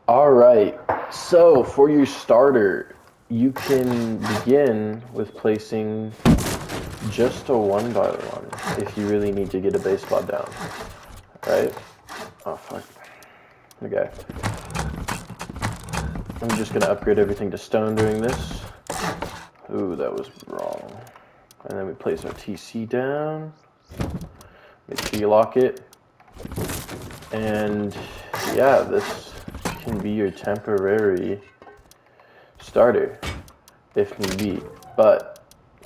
All right. So for your starter, you can begin with placing just a 1x1 if you really need to get a base spot down. Right? Oh fuck. Okay. I'm just gonna upgrade everything to stone during this. Ooh, that was wrong. And then we place our TC down. Make sure you lock it. And yeah, this can be your temporary starter if need be. But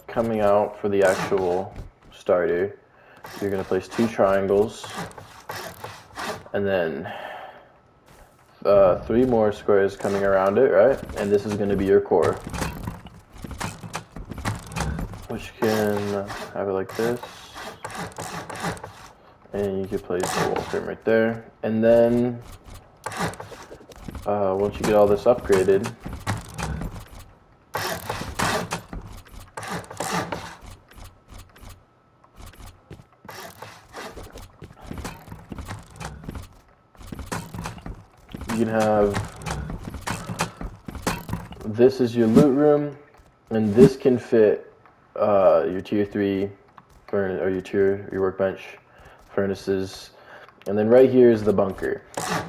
coming out for the actual starter, you're gonna place 2 triangles and then 3 more squares coming around it, right? And this is gonna be your core, which can have it like this. And you can place a wall frame right there. And then once you get all this upgraded, you can have, this is your loot room, and this can fit your tier 3 furnace, or your workbench, furnaces. And then right here is the bunker.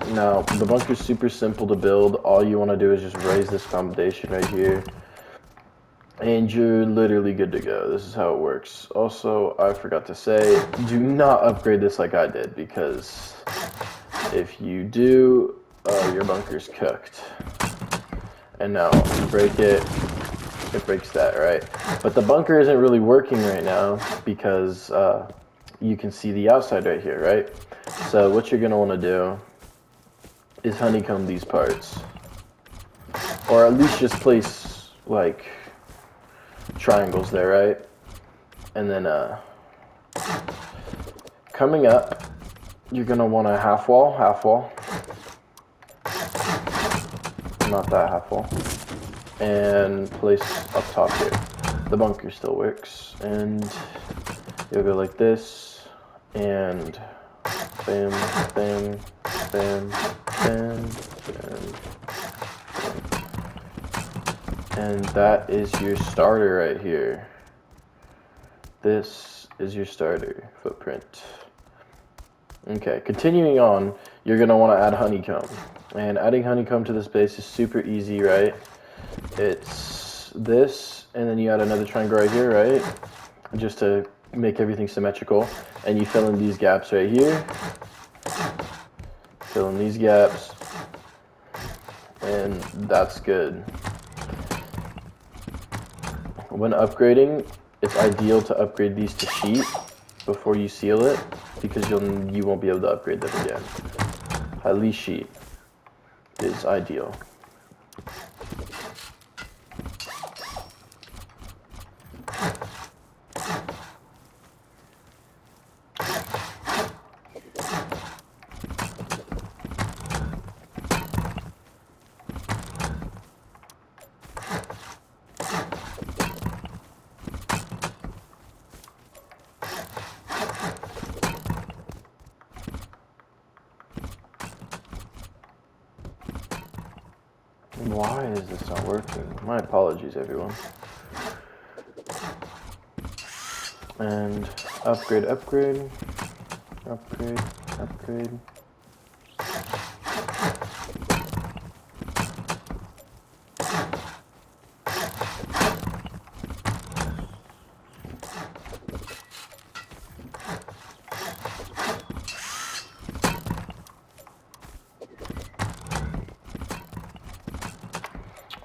Now, the bunker is super simple to build. All you want to do is just raise this foundation right here, and you're literally good to go. This is how it works. Also, I forgot to say, do not upgrade this like I did, because if you do, your bunker's cooked. And now, you break it, it breaks that, right? But the bunker isn't really working right now because you can see the outside right here, right? So what you're gonna wanna do is honeycomb these parts. Or at least just place, like, triangles there, right? And then coming up, you're gonna want a half wall, not that half wall, and place up top here. The bunker still works, and you'll go like this, and bam, bam, bam, bam, bam. And that is your starter right here. This is your starter footprint. Okay, continuing on, you're gonna wanna add honeycomb. And adding honeycomb to this base is super easy, right? It's this, and then you add another triangle right here, right? Just to make everything symmetrical. And you fill in these gaps right here. Fill in these gaps. And that's good. When upgrading, it's ideal to upgrade these to sheet before you seal it, because you won't be able to upgrade them again. At least sheet is ideal. Why is this not working? My apologies, everyone. And upgrade, upgrade, upgrade, upgrade.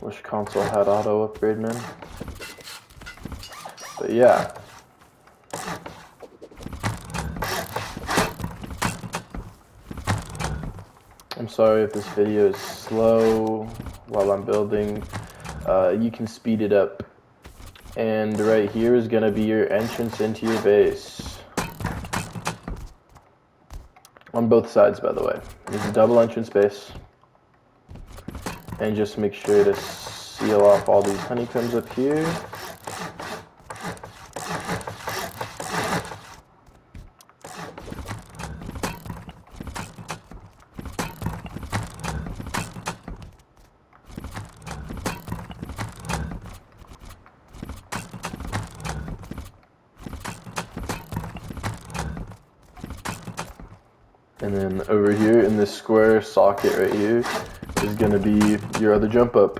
Wish console had auto upgrade, man. But yeah. I'm sorry if this video is slow while I'm building. You can speed it up. And right here is gonna be your entrance into your base. On both sides, by the way. There's a double entrance base. And just make sure to seal off all these honeycombs up here. And then over here in this square socket right here is going to be your other jump up.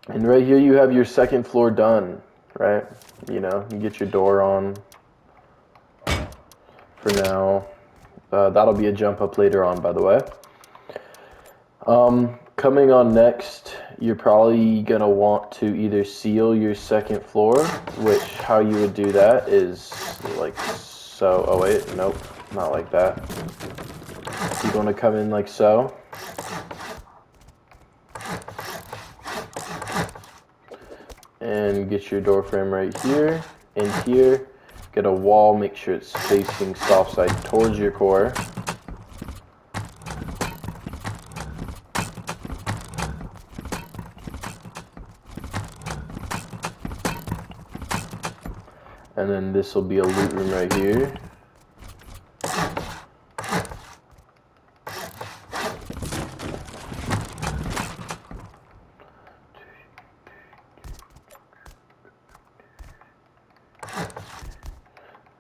And right here you have your second floor done, right? You know, you get your door on for now. That'll be a jump up later on, by the way. Coming on next, you're probably gonna want to either seal your second floor, which how you would do that is like so. Oh wait, nope, not like that. You're gonna come in like so. And get your door frame right here and here. Get a wall, make sure it's facing soft side towards your core. And then this will be a loot room right here.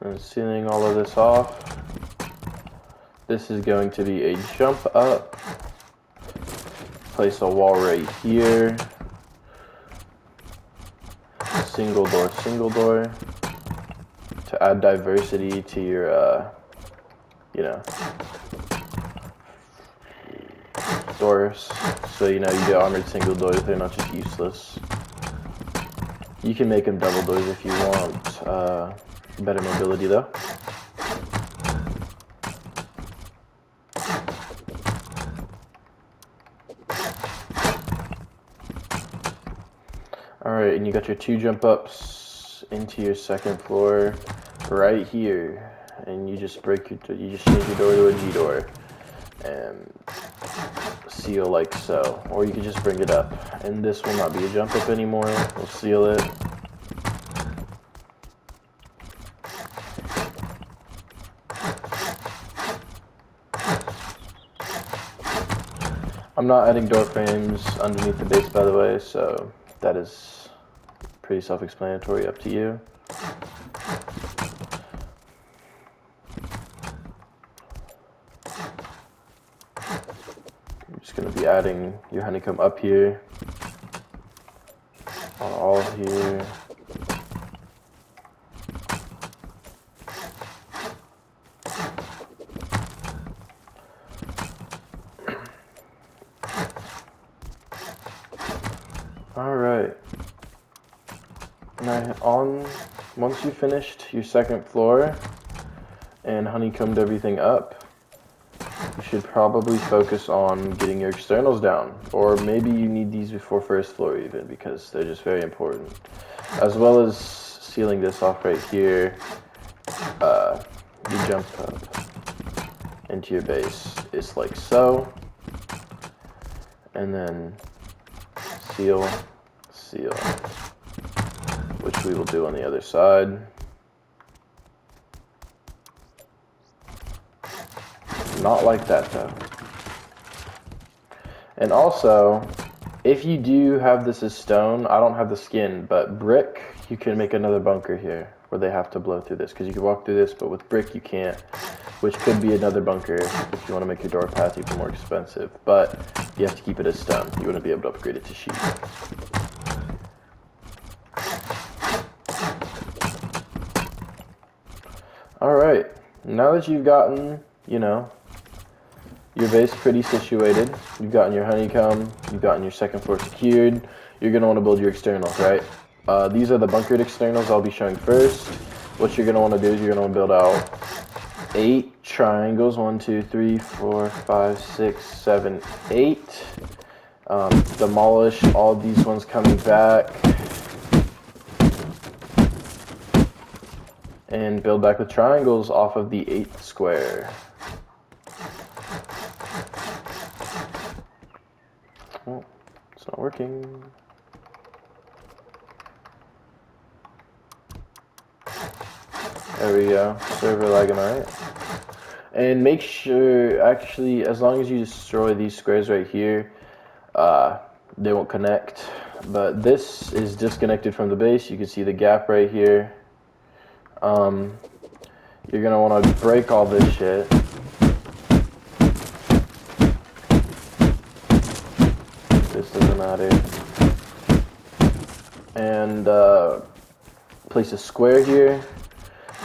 And sealing all of this off. This is going to be a jump up. Place a wall right here. Single door. To add diversity to your, you know, doors. So, you know, you get armored single doors, they're not just useless. You can make them double doors if you want better mobility though. Alright, and you got your 2 jump ups into your second floor right here. And you just change your door to a G door and seal like so. Or you can just bring it up. And this will not be a jump up anymore. We'll seal it. I'm not adding door frames underneath the base, by the way, so that is pretty self-explanatory, up to you. I'm just going to be adding your honeycomb up here, all here. Alright, now once you finished your second floor and honeycombed everything up, you should probably focus on getting your externals down, or maybe you need these before first floor even, because they're just very important, as well as sealing this off right here. You jump up into your base is like so, and then seal, which we will do on the other side. Not like that though. And also, if you do have this as stone, I don't have the skin, but brick, you can make another bunker here where they have to blow through this, because you can walk through this, but with brick you can't, which could be another bunker if you want to make your door path even more expensive, but you have to keep it as stone. You wouldn't be able to upgrade it to sheet. Alright, now that you've gotten, you know, your base pretty situated, you've gotten your honeycomb, you've gotten your second floor secured, you're going to want to build your externals, right? These are the bunkered externals I'll be showing first. What you're going to want to do is you're going to want to build out 8 triangles, 1, 2, 3, 4, 5, 6, 7, 8. Demolish all these ones coming back. And build back the triangles off of the 8th square. Oh, it's not working. There we go. Server lagging, alright. And make sure, actually, as long as you destroy these squares right here, they won't connect. But this is disconnected from the base. You can see the gap right here. You're gonna want to break all this shit. matter. And place a square here.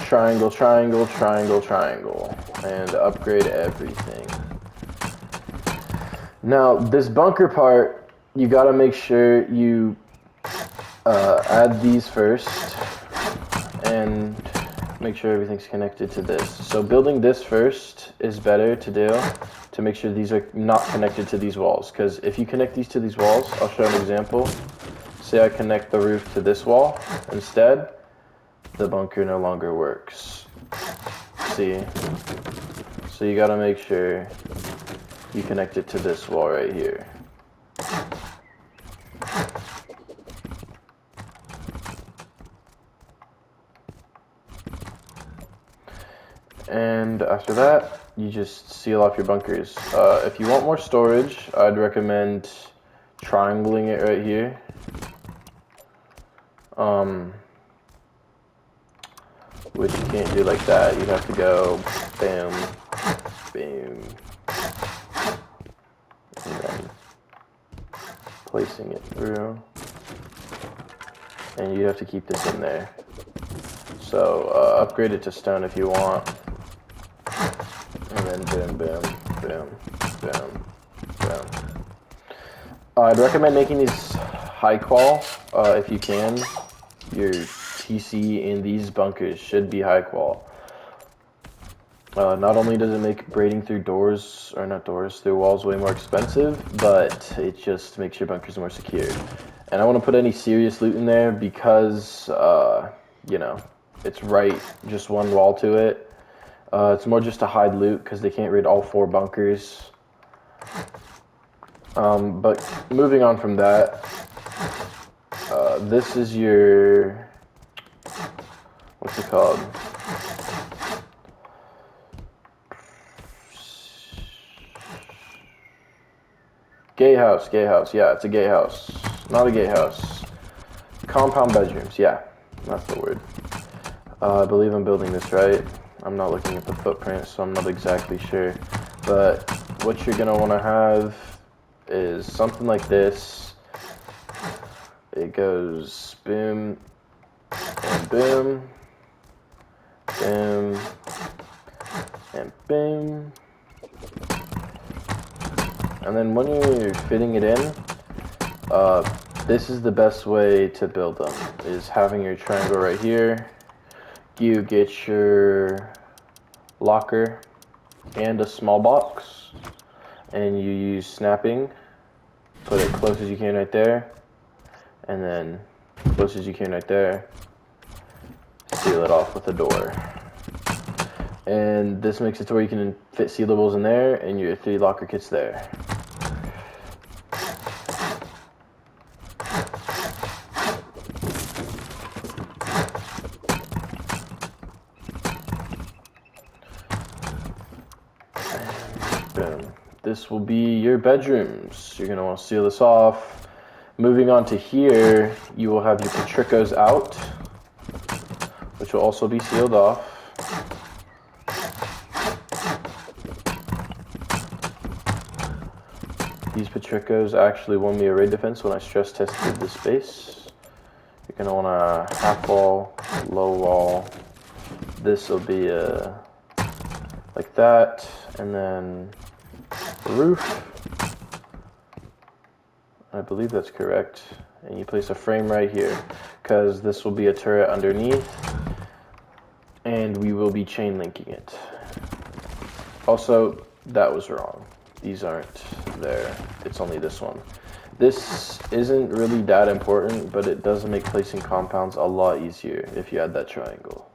Triangle, triangle, triangle, triangle. And upgrade everything. Now, this bunker part, you gotta make sure you add these first and make sure everything's connected to this. So building this first is better to do, to make sure these are not connected to these walls, because if you connect these to these walls, I'll show an example. Say I connect the roof to this wall instead, the bunker no longer works. See? So you gotta make sure you connect it to this wall right here. And after that, you just seal off your bunkers. If you want more storage, I'd recommend triangling it right here. Which you can't do like that. You'd have to go bam, bam, and then placing it through. And you have to keep this in there. So upgrade it to stone if you want. And then boom, boom, boom, boom, boom. I'd recommend making these high qual if you can. Your TC in these bunkers should be high qual. Not only does it make braiding through doors, or not doors, through walls way more expensive, but it just makes your bunkers more secure. And I want to put any serious loot in there because, you know, it's right, just one wall to it. It's more just to hide loot because they can't raid all 4 bunkers. But moving on from that, this is your, what's it called? Gatehouse, yeah, it's a gatehouse. Not a gatehouse. Compound bedrooms, yeah, that's the word. I believe I'm building this right. I'm not looking at the footprint, so I'm not exactly sure. But what you're gonna wanna have is something like this. It goes boom, and boom, boom, and boom. And then when you're fitting it in, this is the best way to build them, is having your triangle right here. You get your locker and a small box, and you use snapping. Put it close as you can right there, and then close as you can right there. Seal it off with a door. And this makes it to where you can fit sealables in there, and your 3 locker kits there. Boom. This will be your bedrooms. You're going to want to seal this off. Moving on to here, you will have your Petricos out, which will also be sealed off. These Petricos actually won me a raid defense when I stress tested this base. You're going to want a half wall, low wall. This will be like that, and then the roof. I believe that's correct. And you place a frame right here, because this will be a turret underneath, and we will be chain linking it. Also, that was wrong. These aren't there. It's only this one. This isn't really that important, but it does make placing compounds a lot easier if you add that triangle.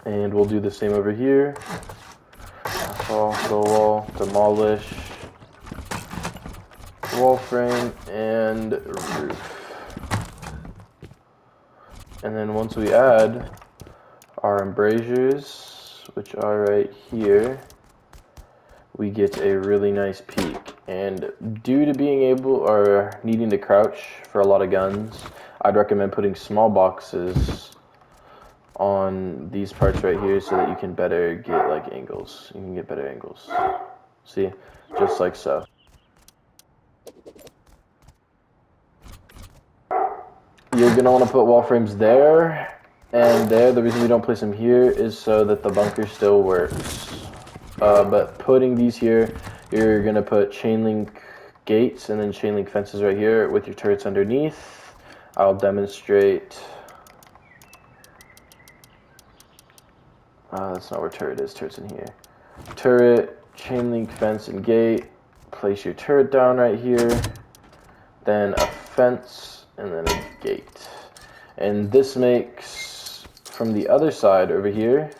And we'll do the same over here. Wall, low wall, demolish, wall frame, and roof. And then once we add our embrasures, which are right here, we get a really nice peak. And due to being able or needing to crouch for a lot of guns, I'd recommend putting small boxes on these parts right here so that you can better get like angles. You can get better angles. See, just like so. You're gonna want to put wall frames there and there. The reason we don't place them here is so that the bunker still works. But putting these here, you're gonna put chain link gates and then chain link fences right here with your turrets underneath. I'll demonstrate. That's not where turret is. Turret's in here. Turret, chain link fence, and gate. Place your turret down right here. Then a fence, and then a gate. And this makes, from the other side over here,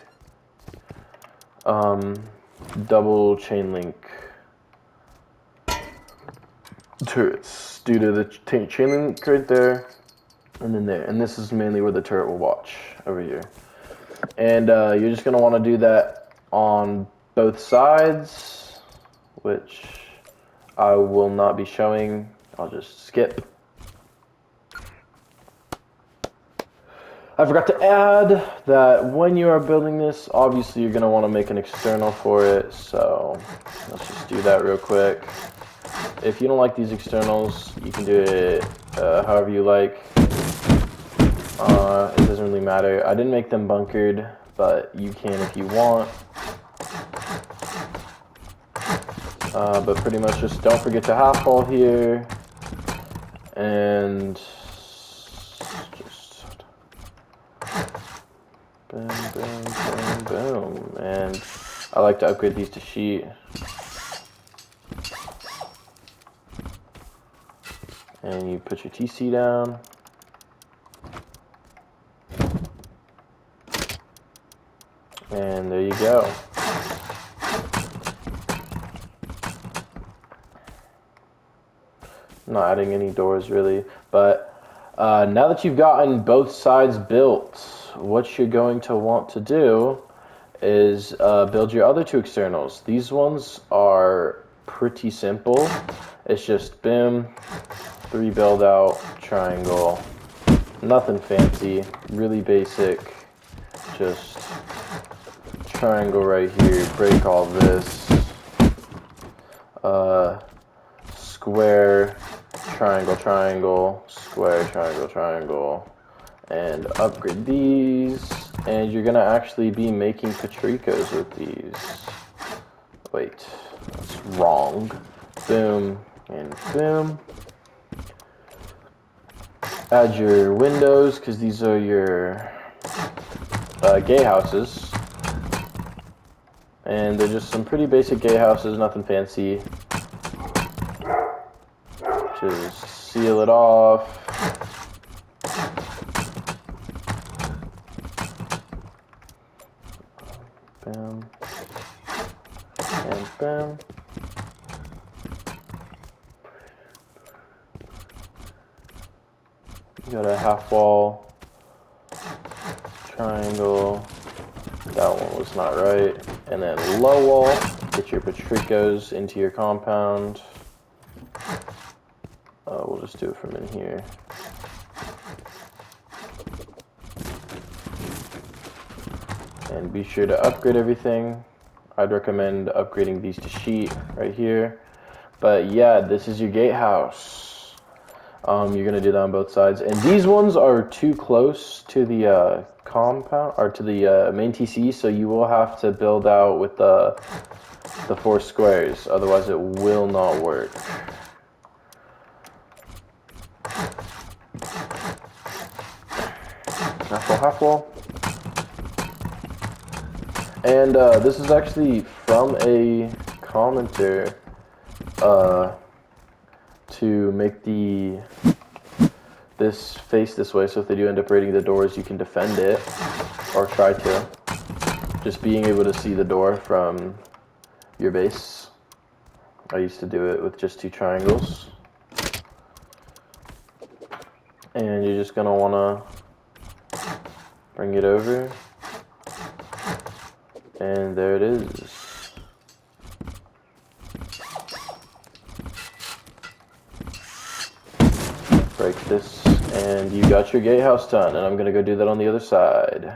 double chain link turrets due to the chain link right there and then there. And this is mainly where the turret will watch over here. And you're just going to want to do that on both sides, which I will not be showing. I'll just skip. I forgot to add that when you are building this, obviously you're going to want to make an external for it. So let's just do that real quick. If you don't like these externals, you can do it however you like. It doesn't really matter. I didn't make them bunkered, but you can if you want. But pretty much just don't forget to half wall here. And just boom, boom, boom, boom. And I like to upgrade these to sheet. And you put your TC down. And there you go. I'm not adding any doors really, but now that you've gotten both sides built, what you're going to want to do is build your other two externals. These ones are pretty simple. It's just boom, 3 build out, triangle, nothing fancy, really basic, just triangle right here, break all this, square, triangle, triangle, square, triangle, triangle, and upgrade these, and you're gonna actually be making Patricos with these. Wait, that's wrong. Boom, and boom. Add your windows, because these are your gay houses. And they're just some pretty basic gay houses, nothing fancy. Just seal it off. Bam. And bam. You got a half wall, triangle. That one was not right. And then low wall, get your Patricos into your compound. We'll just do it from in here. And be sure to upgrade everything. I'd recommend upgrading these to sheet right here. But yeah, this is your gatehouse. You're gonna do that on both sides. And these ones are too close to the compound, or to the main TC, so you will have to build out with the 4 squares, otherwise it will not work. Half wall. And this is actually from a commenter to make this face this way, so if they do end up raiding the doors, you can defend it, or try to. Just being able to see the door from your base. I used to do it with just 2 triangles. And you're just gonna wanna bring it over. And there it is. Break this, and you got your gatehouse done. And I'm gonna go do that on the other side.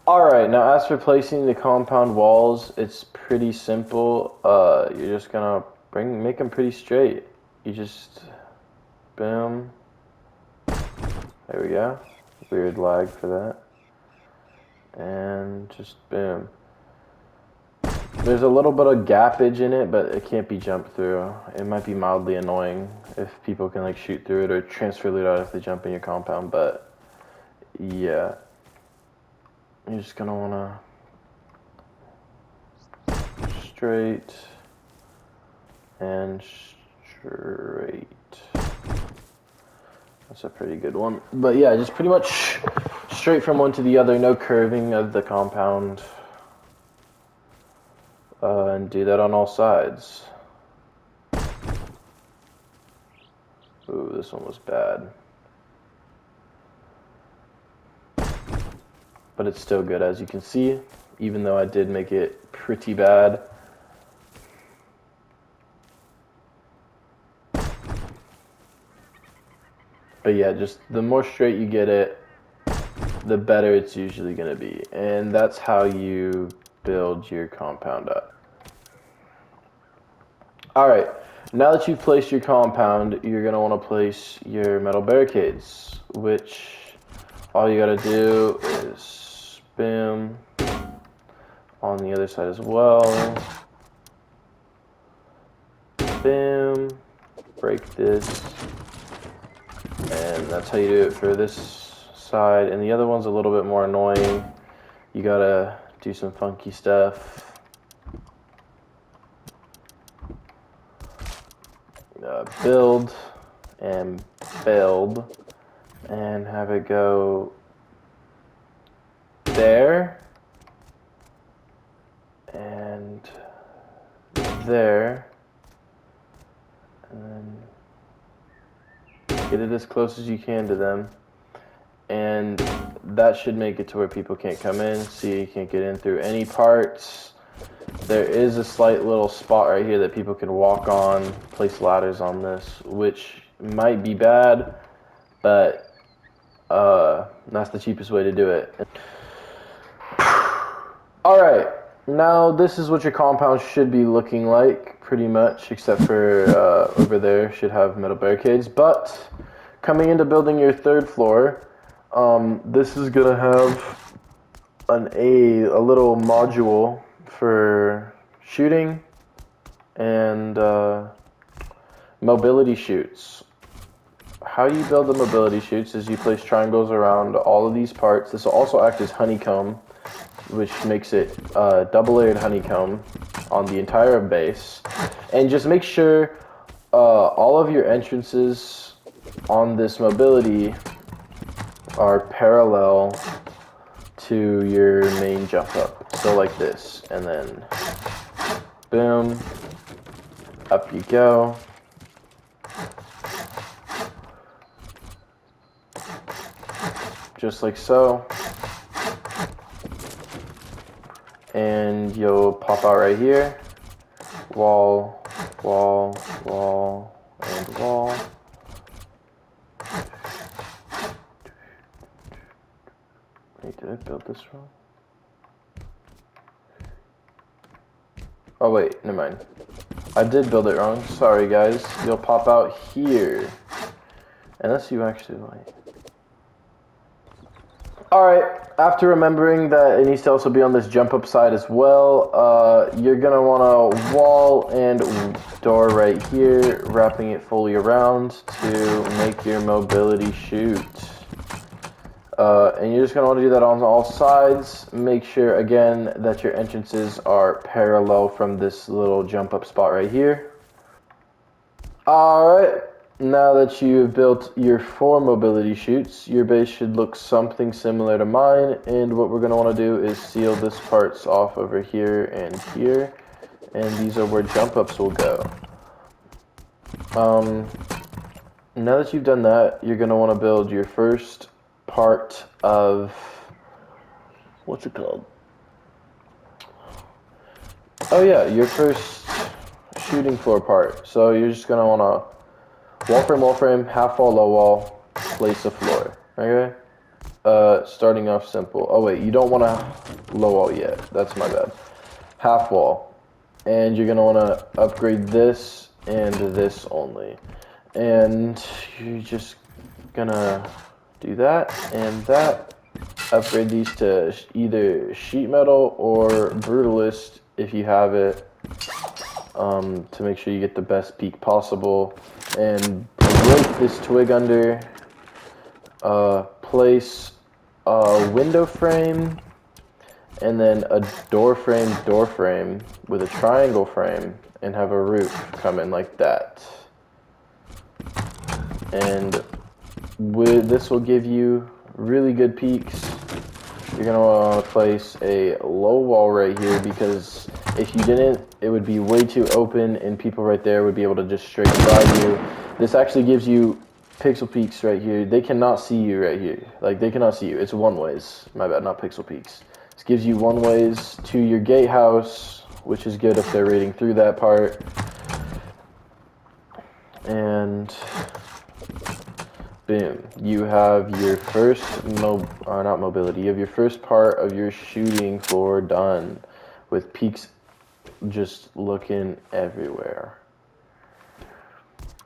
Alright, now as for placing the compound walls, it's pretty simple. You're just gonna make them pretty straight. You just, boom. There we go. Weird lag for that. And just boom. There's a little bit of gappage in it, but it can't be jumped through. It might be mildly annoying if people can like shoot through it or transfer loot out if they jump in your compound, but yeah. You're just gonna wanna straight and straight. That's a pretty good one. But yeah, just pretty much straight from one to the other, no curving of the compound. And do that on all sides. Ooh, this one was bad. But it's still good, as you can see, even though I did make it pretty bad. But yeah, just the more straight you get it, the better it's usually going to be. And that's how you build your compound up. Alright, now that you've placed your compound, you're going to want to place your metal barricades, which all you got to do is boom on the other side as well. Boom, break this, and that's how you do it for this side. And the other one's a little bit more annoying. You gotta do some funky stuff. Build and build and have it go there and there, and then get it as close as you can to them, and that should make it to where people can't come in. See, you can't get in through any parts. There is a slight little spot right here that people can walk on, place ladders on this, which might be bad, but that's the cheapest way to do it. Alright, now this is what your compound should be looking like, pretty much, except for over there should have metal barricades. But coming into building your third floor, this is going to have a little module for shooting and mobility chutes. How you build the mobility chutes is you place triangles around all of these parts. This will also act as honeycomb, which makes it double-layered honeycomb on the entire base. And just make sure all of your entrances on this mobility are parallel to your main jump up. So like this, and then boom, up you go. Just like so. And you'll pop out right here. Wall, wall, wall, and wall. Wait, did I build this wrong? Oh wait, never mind. I did build it wrong. Sorry guys. You'll pop out here. Unless you actually like. Alright, after remembering that it needs to also be on this jump up side as well, you're going to want a wall and door right here, wrapping it fully around to make your mobility chute. And you're just going to want to do that on all sides. Make sure, again, that your entrances are parallel from this little jump up spot right here. Alright. Now that you've built your 4 mobility chutes, your base should look something similar to mine, and what we're going to want to do is seal this parts off over here and here, and these are where jump ups will go. Now that you've done that, you're going to want to build your first part of, what's it called? Oh yeah, your first shooting floor part. So you're just going to want to wall frame, half wall, low wall, place the floor, okay? starting off simple. Oh wait, you don't want to low wall yet. That's my bad. Half wall. And you're going to want to upgrade this and this only. And you're just going to do that and that. Upgrade these to either sheet metal or brutalist if you have it, to make sure you get the best peak possible. And break this twig under. Place a window frame and then a door frame with a triangle frame and have a roof come in like that. And this will give you really good peaks. You're going to want to place a low wall right here, because if you didn't, it would be way too open and people right there would be able to just straight drive you. This actually gives you pixel peaks right here. They cannot see you right here. Like, they cannot see you. It's one ways. My bad, not pixel peaks. This gives you one ways to your gatehouse, which is good if they're raiding through that part. And boom, you have your first not mobility. You have your first part of your shooting floor done, with peaks just looking everywhere.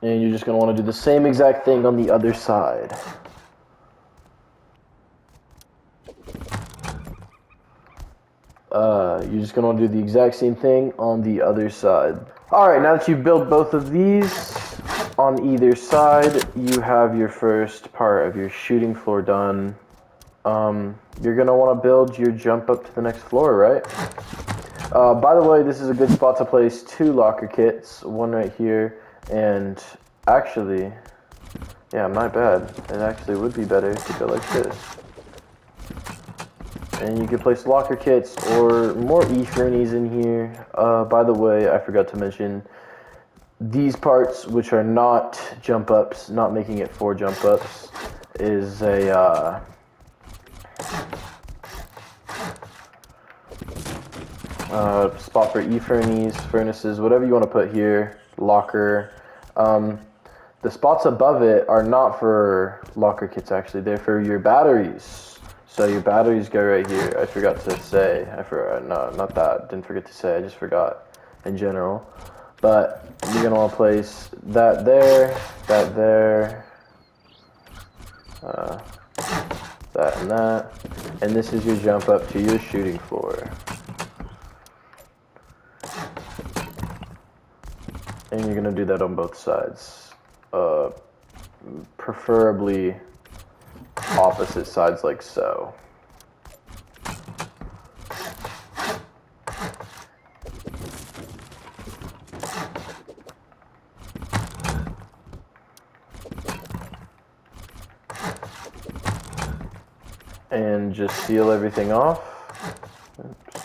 And you're just going to want to do the same exact thing on the other side. You're just going to want to do the exact same thing on the other side. Alright, now that you've built both of these on either side, you have your first part of your shooting floor done. You're going to want to build your jump up to the next floor, right? By the way, this is a good spot to place 2 locker kits, one right here. And actually, yeah, my bad. It actually would be better to go like this. And you can place locker kits or more E-Fernies in here. By the way, I forgot to mention, these parts, which are not jump ups, not making it 4 jump ups, is a spot for E-Fernies, furnaces, whatever you want to put here. Locker. The spots above it are not for locker kits, actually. They're for your batteries. So your batteries go right here. I forgot to say. No, not that. Didn't forget to say. I just forgot in general. But you're going to want to place that there, that there, that and that. And this is your jump up to your shooting floor. And you're going to do that on both sides. Preferably opposite sides, like so. And just seal everything off. Oops.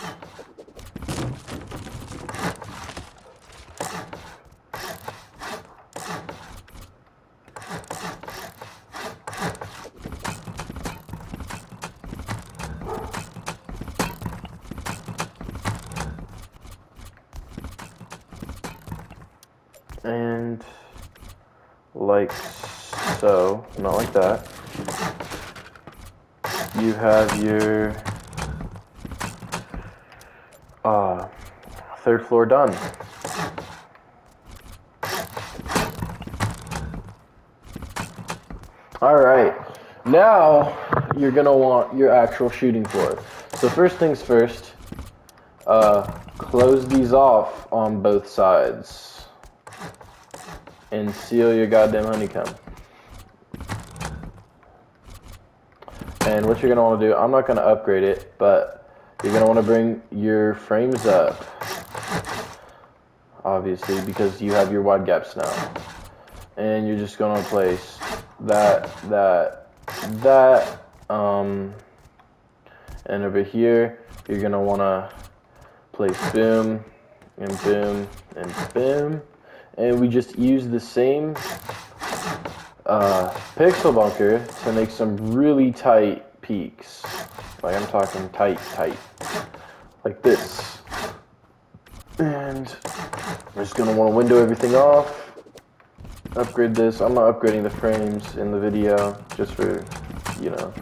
And like so, not like that. You have your 3rd floor done. Alright, now you're going to want your actual shooting floor. So first things first, close these off on both sides and seal your goddamn honeycomb. And what you're going to want to do, I'm not going to upgrade it, but you're going to want to bring your frames up, obviously, because you have your wide gaps now. And you're just going to place that, and over here, you're going to want to place boom, and boom, and boom. And we just use the same pixel bunker to make some really tight peaks. Like, I'm talking tight, like this. And we're just gonna want to window everything off, upgrade this. I'm not upgrading the frames in the video, just for, you know,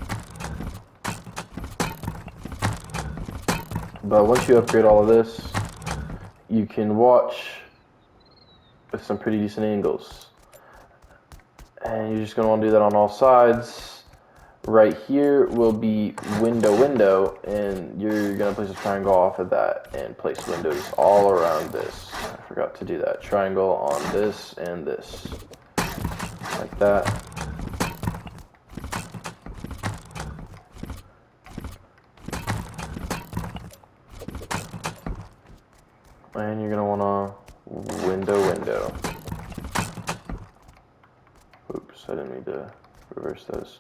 But once you upgrade all of this, you can watch with some pretty decent angles. And you're just going to want to do that on all sides. Right here will be window, and you're going to place a triangle off of that and place windows all around this. I forgot to do that. Triangle on this and this. Like that. And you're going to want to window. Oops, I didn't mean to reverse those.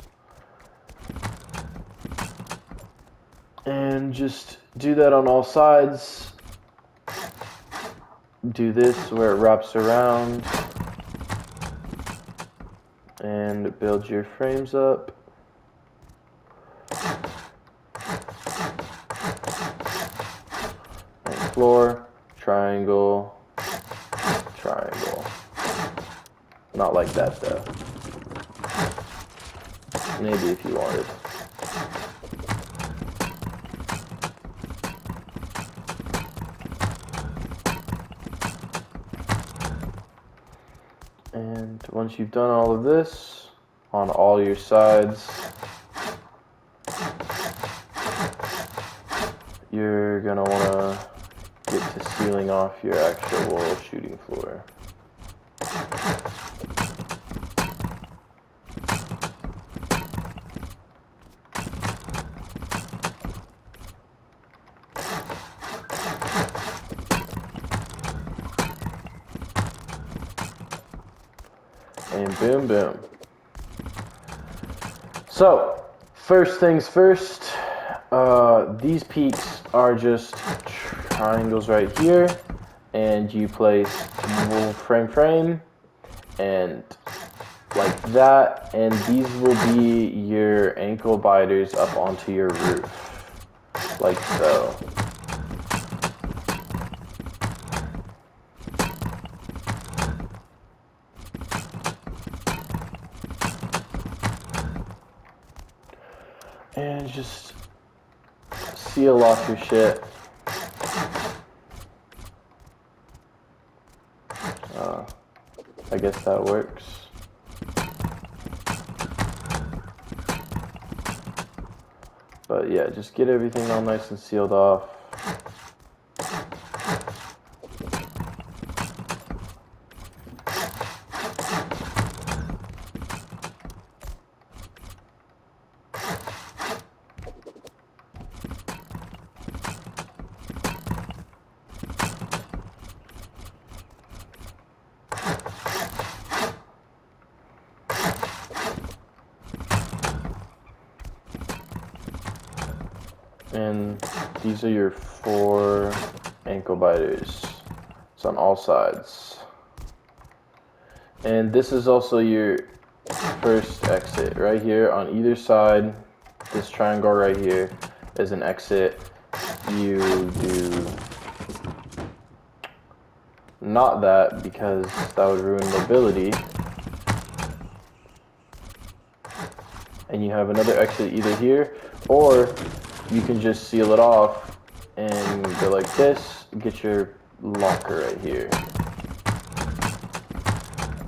And just do that on all sides. Do this where it wraps around. And build your frames up. And floor, triangle. Not like that though. Maybe if you wanted. And once you've done all of this on all your sides, you're gonna wanna get to sealing off your actual shooting floor. And boom, boom. So, first things first, these peaks are just triangles right here, and you place frame, and like that, and these will be your ankle biters up onto your roof, like so. And just seal off your shit. I guess that works. But yeah, just get everything all nice and sealed off. And these are your 4 ankle biters. It's on all sides. And this is also your first exit. Right here on either side, this triangle right here is an exit. You do not that, because that would ruin mobility. And you have another exit either here, or you can just seal it off and go like this, get your locker right here.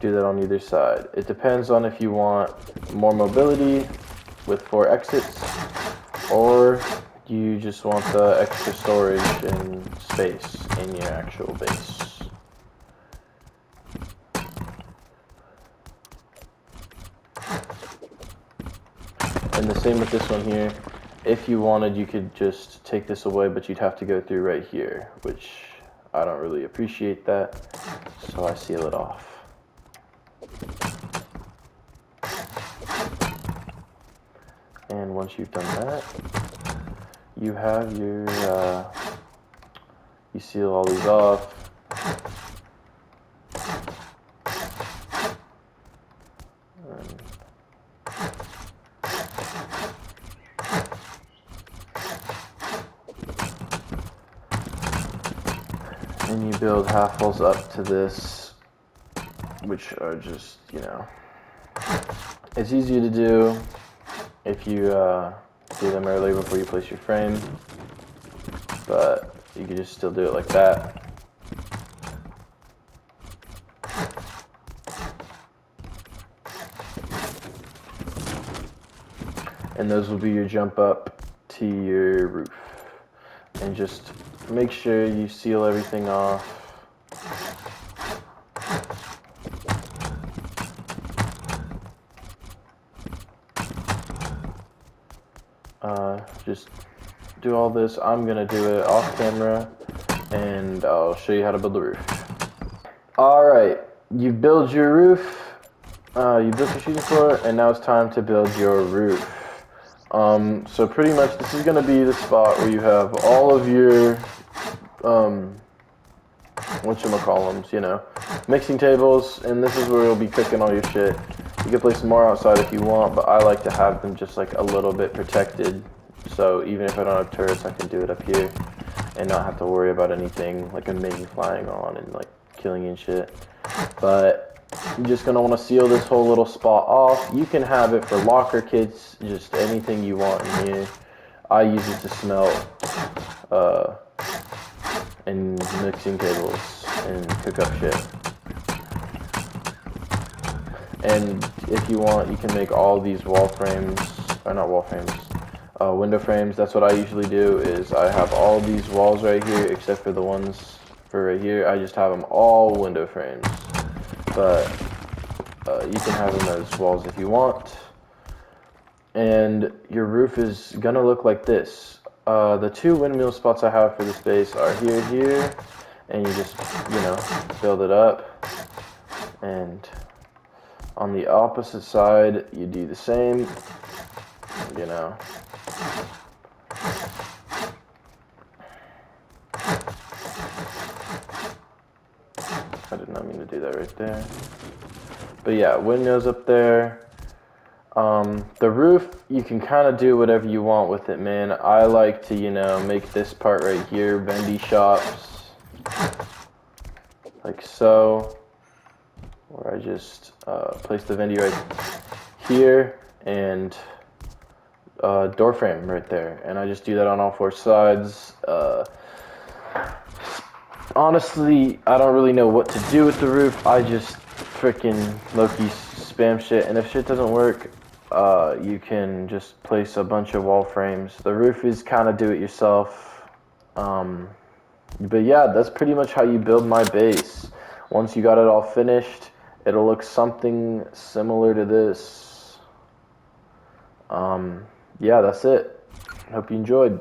Do that on either side. It depends on if you want more mobility with 4 exits, or you just want the extra storage and space in your actual base. And the same with this one here. If you wanted, you could just take this away, but you'd have to go through right here, which I don't really appreciate that, so I seal it off. And once you've done that, you have your, you seal all these off. And you build half walls up to this, which are just, you know, it's easy to do if you do them early before you place your frame. but you can just still do it like that. And those will be your jump up to your roof. And just make sure you seal everything off. Just do all this. I'm gonna do it off camera, and I'll show you how to build the roof. Alright, you build your roof, you built your shooting floor, and now it's time to build your roof. So pretty much this is gonna be the spot where you have all of your, whatchamacallums, you know, mixing tables, and this is where you'll be cooking all your shit. You can place more outside if you want, but I like to have them just like a little bit protected. So even if I don't have turrets, I can do it up here and not have to worry about anything like a mini flying on and like killing and shit. But you're just gonna want to seal this whole little spot off. You can have it for locker kits, just anything you want in here. I use it to smelt and mixing tables and cook up shit. And if you want, you can make all these wall frames, or not wall frames, window frames. That's what I usually do, is I have all these walls right here, except for the ones for right here. I just have them all window frames. But you can have them as walls if you want. And your roof is gonna look like this. The two windmill spots I have for this base are here, and you just, you know, build it up. And on the opposite side, you do the same, you know. I did not mean to do that right there. But yeah, windows up there. The roof, you can kind of do whatever you want with it, man. I like to, you know, make this part right here, bendy shops, like so. Where I just place the vendy right here and door frame right there, and I just do that on all four sides. Honestly, I don't really know what to do with the roof. I just freaking low-key spam shit, and if shit doesn't work, you can just place a bunch of wall frames. The roof is kind of do-it-yourself. But yeah, that's pretty much how you build my base. Once you got it all finished, it'll look something similar to this. Yeah, that's it. Hope you enjoyed.